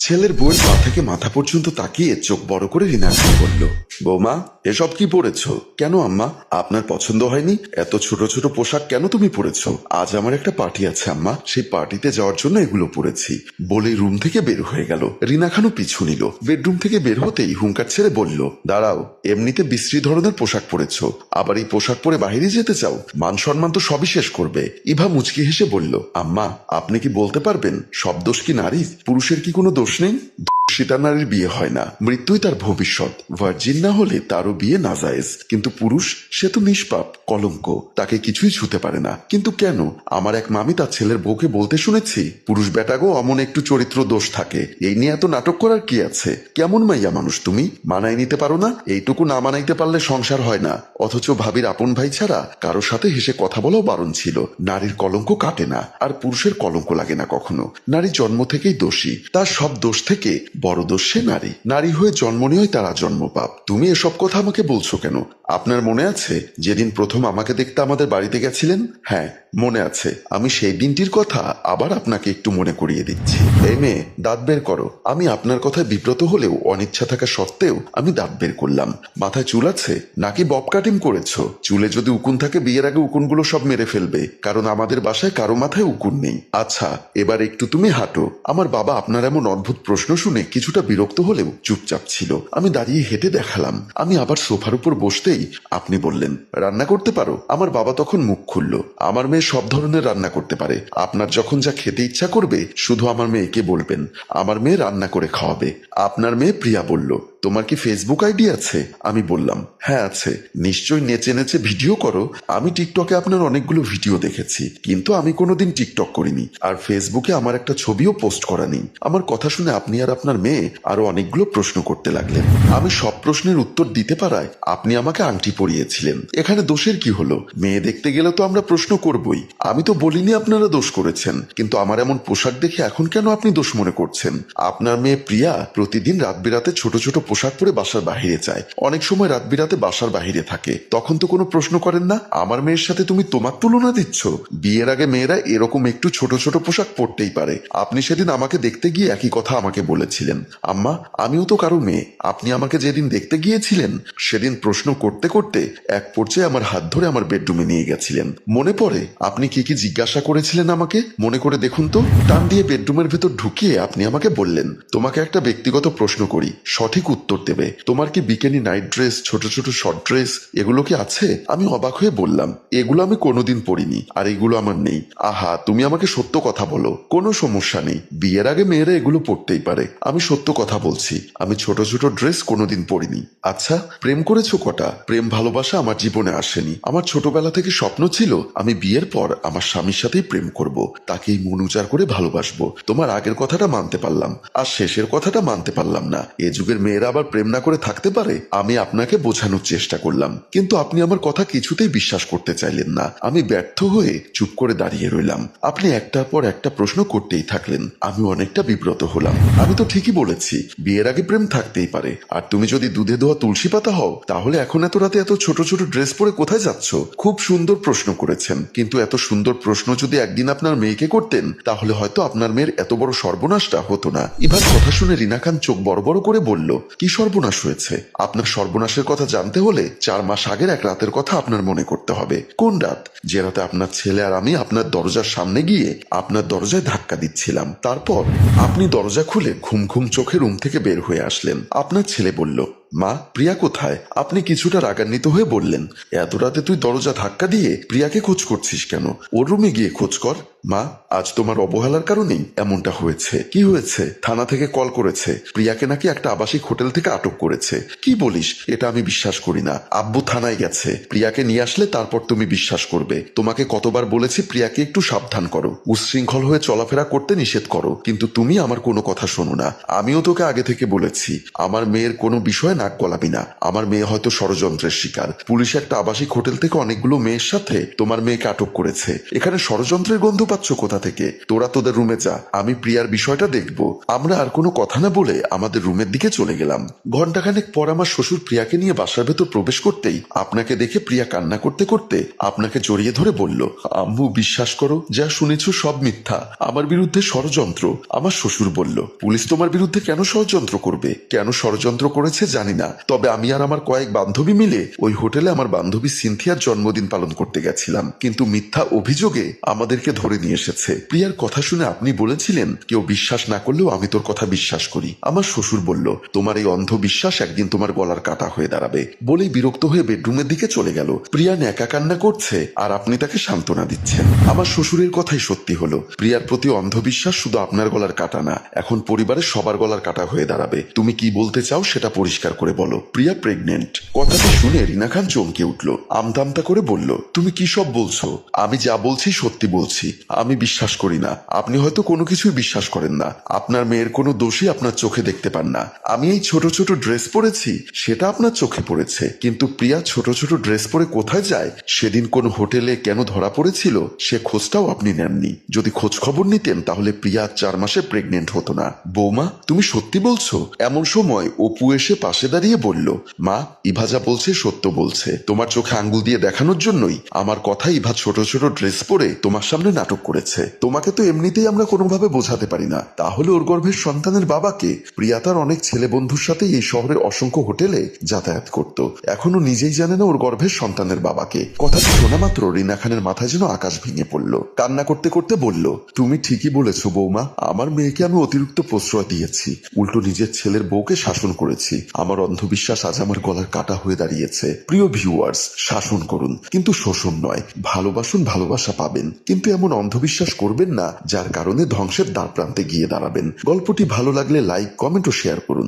ছেলের বউয়ের পা থেকে মাথা পর্যন্ত তাকিয়ে চোখ বড় করে রিনা বলল, বৌমা এসব কি পরেছ? কেন আম্মা, আপনার পছন্দ হয়নি? এত ছোট ছোট পোশাক কেন তুমি পরেছ? আজ আমার একটা পার্টি আছে আম্মা, সেই পার্টিতে যাওয়ার জন্য এগুলো পরেছি বলে রুম থেকে বের হয়ে গেল। রিনা খানও পিছু নিল। বেডরুম থেকে বের হতেই হুঙ্কার ছেড়ে বলল, দাঁড়াও, এমনিতে বিশ্রী ধরনের পোশাক পরেছ, আবার এই পোশাক পরে বাহিরে যেতে চাও? মান সম্মান তো সবই শেষ করবে। ইভা মুচকি হেসে বলল, আম্মা আপনি কি বলতে পারবেন সব দোষ কি নারীর? পুরুষের কি কোনো দোষ নেই? সীতা নারীর বিয়ে হয় না, মৃত্যুই তার ভবিষ্যৎ। ভার্জিন না হলে তারও বিয়ে নাজায়েজ, কিন্তু পুরুষ সে তো নিষ্পাপ, কলঙ্ক, তাকে কিছুই ছুতে পারে না। কিন্তু কেন? আমার এক মামি তার ছেলের বউকে বলতে শুনেছি, পুরুষ বেটাগো অমন একটু চরিত্র দোষ থাকে, এই নিয়ে এত নাটক করার কি আছে? কেমন মাইয়া মানুষ তুমি, মানাই নিতে পারো না? এইটুকু না মানাইতে পারলে সংসার হয় না। অথচ ভাবির আপন ভাই ছাড়া কারোর সাথে হেসে কথা বলাও বারণ ছিল। নারীর কলঙ্ক কাটে না, আর পুরুষের কলঙ্ক লাগে না কখনো। নারী জন্ম থেকেই দোষী, তার সব দোষ থেকে বড় দোষ সে নারী। নারী হয়ে জন্ম নিয়েই তারা জন্ম পাপ। তুমি এসব কথা আমাকে বলছো কেন? আপনার মনে আছে যেদিন প্রথম আমাকে দেখতে আমাদের বাড়িতে গেছিলেন? হ্যাঁ মনে আছে। আমি সেই দিনটির কথা আবার আপনাকে একটু মনে করিয়ে দিচ্ছি। এই মেয়ে, দাঁত বের করো। আমি আপনার কথায় বিব্রত হলেও অনিচ্ছা থাকা সত্ত্বেও আমি দাঁত বের করলাম। মাথায় চুল আছে নাকি বব কাটিং করেছো? চুলে যদি উকুন থাকে বিয়ের আগে উকুনগুলো সব মেরে ফেলবে, কারণ আমাদের বাসায় কারো মাথায় উকুন নেই। আচ্ছা এবার একটু তুমি হাঁটো। আমার বাবা আপনার এমন অদ্ভুত প্রশ্ন শুনে কিছুটা বিরক্ত হলেও চুপচাপ ছিল। আমি দাঁড়িয়ে হেঁটে দেখালাম। আমি আবার সোফার উপর বসতেই আপনি বললেন, রান্না করতে পারো? আমার বাবা তখন মুখ খুলল, আমার মেয়ে সব ধরনের রান্না করতে পারে। আপনার যখন যা খেতে ইচ্ছা করবে শুধু আমার মেয়েকে বলবেন, আমার মেয়ে রান্না করে খাওয়াবে। আপনার মেয়ে প্রিয়া বলল, তোমার কি ফেসবুক আইডি আছে? আমি বললাম, হ্যাঁ আছে। নিশ্চয়ই নেচে নেচে ভিডিও করো। আমি টিকটকে আপনার অনেকগুলো ভিডিও দেখেছি, কিন্তু আমি কোনোদিন টিকটক করিনি, আর ফেসবুকে আমার একটা ছবিও পোস্ট করা নেই। আমার কথা শুনে আপনি আর আপনার মেয়ে আরো অনেকগুলো প্রশ্ন করতে লাগলেন। আমি সব প্রশ্নের উত্তর দিতে পারায় আপনি আমাকে আংটি পরিয়েছিলেন। এখানে দোষের কি হলো? মেয়ে দেখতে গেলে তো আমরা প্রশ্ন করবই। আমি তো বলিনি আপনারা দোষ করেছেন, কিন্তু আমার এমন পোশাক দেখে এখন কেন আপনি দোষ মনে করছেন? আপনার মেয়ে প্রিয়া প্রতিদিন রাত বিরাতে ছোট ছোট পোশাক পরে বাসার বাহিরে যায়, অনেক সময় রাত বিরাতে বাসার বাহিরে থাকে, তখন তো কোনো প্রশ্ন করেন না। আমার মেয়ের সাথে তুমি তোমার তুলনা দিচ্ছ? বিয়ের আগে মেয়েরা এরকম একটু ছোট ছোট পোশাক পরতেই পারে। আপনি সেদিন আমাকে দেখতে গিয়ে একই কথা আমাকে বলেছিলেন। আম্মা আমিও তো কারো মেয়ে। আপনি আমাকে যেদিন দেখতে গিয়েছিলেন সেদিন প্রশ্ন করতে করতে এক পর্যায়ে আমার হাত ধরে আমার বেডরুমে নিয়ে গেছিলেন। মনে পড়ে আপনি কি কি জিজ্ঞাসা করেছিলেন আমাকে? মনে করে দেখুন তো। টান দিয়ে বেডরুমের ভেতর ঢুকিয়ে আপনি আমাকে বললেন, তোমাকে একটা ব্যক্তিগত প্রশ্ন করি, সঠিক উত্তর দেবে। তোমার কি বিকেনি নাইট ড্রেস, ছোট ছোট শর্ট ড্রেস এগুলো কি আছে? আমি অবাক হয়ে বললাম, এগুলো আমি কোনোদিন পরিনি, আর এগুলো আমার নেই। আহা তুমি আমাকে সত্য কথা বলো, কোনো সমস্যা নেই। বিয়ের আগে মেয়েরা এগুলো পরতেই পারে। আমি সত্য কথা বলছি, আমি ছোট ছোট ড্রেস কোনোদিন পরিনি। আচ্ছা প্রেম করেছো কটা? প্রেম ভালোবাসা আমার জীবনে আসেনি। আমার ছোটবেলা থেকে স্বপ্ন ছিল আমি বিয়ের পর আমার স্বামীর সাথেই প্রেম করব, তাকেই মন উজাড় করে ভালোবাসবো। তোমার আগের কথাটা মানতে পারলাম, আর শেষের কথাটা মানতে পারলাম না। এ যুগের মেয়েরা আবার প্রেম না করে থাকতে পারে? আমি আপনাকে বোঝানোর চেষ্টা করলাম, কিন্তু আপনি আমার কথা কিছুতেই বিশ্বাস করতে চাইলেন না। আমি ব্যর্থ হয়ে চুপ করে দাঁড়িয়ে রইলাম। আপনি একটার পর একটা প্রশ্ন করতেই থাকলেন। আমি অনেকটা বিব্রত হলাম। আমি তো ঠিকই বলেছি, বিয়ের আগে প্রেম থাকতেই পারে। আর তুমি যদি দুধে ধোয়া তুলসী পাতা হও, তাহলে এখন এত রাতে এত ছোট ছোট ড্রেস পরে কোথায় যাচ্ছ? খুব সুন্দর প্রশ্ন করেছেন, কিন্তু এত সুন্দর প্রশ্ন যদি একদিন আপনার মেয়েকে করতেন, তাহলে হয়তো আপনার মেয়ের এত বড় সর্বনাশটা হতো না। এবার কথা শুনে রিনা খান চোখ বড় বড় করে বলল, কি সর্বনাশ হয়েছে? আপনার সর্বনাশের কথা জানতে হলে 4 মাস আগের এক রাতের কথা আপনার মনে করতে হবে। কোন রাত? যে রাতে আপনার ছেলে আর আমি আপনার দরজার সামনে গিয়ে আপনার দরজায় ধাক্কা দিচ্ছিলাম। তারপর আপনি দরজা খুলে ঘুম ঘুম চোখে রুম থেকে বের হয়ে আসলেন। আপনার ছেলে বলল, মা প্রিয়া কোথায়? আপনি কিছুটা রাগান্বিত হয়ে বললেন, এত রাতে তুই দরজা ধাক্কা দিয়ে প্রিয়াকে খোঁজ করছিস কেন? ওর রুমে গিয়ে খোঁজ কর। মা আজ তোমার অবহেলার কারণেই এমনটা হয়েছে। কি হয়েছে? থানা থেকে কল করেছে, প্রিয়াকে নাকি একটা আবাসিক হোটেল থেকে আটক করেছে। কি বলিস? এটা আমি বিশ্বাস করি না। আব্বু থানায় গেছে, প্রিয়াকে নিয়ে আসলে তারপর তুমি বিশ্বাস করবে। তোমাকে কতবার বলেছি প্রিয়াকে একটু সাবধান করো, উচ্ছৃঙ্খল হয়ে চলাফেরা করতে নিষেধ করো, কিন্তু তুমি আমার কোনো কথা শোনো না। আমিও তোকে আগে থেকে বলেছি আমার মেয়ের কোনো বিষয়ে নাক গলাবি না। আমার মেয়ে হয়তো ষড়যন্ত্রের শিকার। পুলিশ একটা আবাসিক হোটেল থেকে অনেকগুলো মেয়ের সাথে তোমার মেয়েকে আটক করেছে। এখানে ষড়যন্ত্রের গন্ধ পাচ্ছ কোথা থেকে? তোরা তোদের রুমে যা, আমি প্রিয়ার বিষয়টা দেখব। আমরা আর কোনো কথা না বলে আমাদের রুমের দিকে চলে গেলাম। ঘন্টাখানেক পর আমার শ্বশুর প্রিয়াকে নিয়ে বাসার ভেতর প্রবেশ করতেই আপনাকে দেখে প্রিয়া কান্না করতে করতে আপনাকে জড়িয়ে ধরে বলল, আম্মু বিশ্বাস করো, যা শুনেছ সব মিথ্যা, আমার বিরুদ্ধে ষড়যন্ত্র। আমার শ্বশুর বলল, পুলিশ তোমার বিরুদ্ধে কেন ষড়যন্ত্র করবে? কেন ষড়যন্ত্র করেছে জানি না, তবে আমি আর আমার কয়েক বান্ধবী মিলে ওই হোটেলে আমার বান্ধবী সিনথিয়ার জন্মদিন পালন করতে গেছিলাম, কিন্তু মিথ্যা অভিযোগে আমাদেরকে ধরে নিয়ে এসেছে। প্রিয়ার কথা শুনে আপনি বলেছিলেন কেউ বিশ্বাস না করলেও আমি তোর কথা বিশ্বাস করি। আমার শ্বশুর বলল, তোমার এই অন্ধবিশ্বাস একদিন তোমার গলার কাটা হয়ে দাঁড়াবে। বলেই বিরক্ত হয়ে বেডরুমের দিকে চলে গেল। প্রিয়া একা কান্না করছে আর আপনি তাকে সান্ত্বনা দিচ্ছেন। আমার শ্বশুরের কথাই সত্যি হলো, প্রিয়ার প্রতি অন্ধবিশ্বাস শুধু আপনার গলার কাটা না, এখন পরিবারের সবার গলার কাটা হয়ে দাঁড়াবে। তুমি কি বলতে চাও সেটা পরিষ্কার করে বলো। প্রিয়া প্রেগনেন্ট। কথাটা শুনে রিনা খান চমকে উঠল, আমতামতা করে বলল, তুমি কি সব বলছো? আমি যা বলছি সত্যি বলছি, আমি বিশ্বাস করি না। আপনি হয়তো কোনো কিছুই বিশ্বাস করেন না, আপনার মেয়ের কোনো দোষই আপনার চোখে দেখতে পান না। আমি এই ছোট ছোট ড্রেস পরেছি সেটা আপনার চোখে পড়েছে, কিন্তু প্রিয়া ছোট ছোট ড্রেস পরে কোথায় যায়, সেদিন কোন হোটেলে কেন ধরা পড়েছিল সে খোঁজটাও আপনি নেননি। যদি খোঁজ খবর নিতেন তাহলে প্রিয়া 4 মাসে প্রেগনেন্ট হতো না। বৌমা তুমি সত্যি বলছো? এমন সময় অপু এসে পাশে দাঁড়িয়ে বলল, মা ইভা যা বলছে সত্য বলছে। তোমার চোখে আঙ্গুল দিয়ে দেখানোর জন্যই আমার কথা ইভা ছোট ছোট ড্রেস পরে তোমার সামনে নাটক করেছে। তোমাকে তো এমনিতেই আমরা কোনোভাবে বোঝাতে পারি না, তাহলে ওর গর্ভের সন্তানের বাবাকে? প্রিয়া তার অনেক ছেলে বন্ধুর সাথে এই শহরের অসংখ্য হোটেলে যাতায়াত করত, এখনো নিজেই জানে না ওর গর্ভের সন্তানের বাবাকে। কথাটি শোনা মাত্র রিনা খানের মাথায় যেন আকাশ ভেঙে পড়ল। কান্না করতে করতে বলল, তুমি ঠিকই বলেছো বৌমা, আমার মেয়েকে আমি অতিরিক্ত প্রশ্রয় দিয়েছি, উল্টো নিজের ছেলের বউকে শাসন করেছি। আমার অন্ধবিশ্বাস আজ আমার গলার কাটা হয়ে দাঁড়িয়েছে। প্রিয় ভিউয়ার্স, শাসন করুন কিন্তু শোষণ নয়, ভালোবাসুন, ভালোবাসা পাবেন, কিন্তু এমন অন্ধবিশ্বাস করবেন না যার কারণে ধ্বংসের দ্বার প্রান্তে গিয়ে দাঁড়াবেন। গল্পটি ভালো লাগলে লাইক, কমেন্ট ও শেয়ার করুন।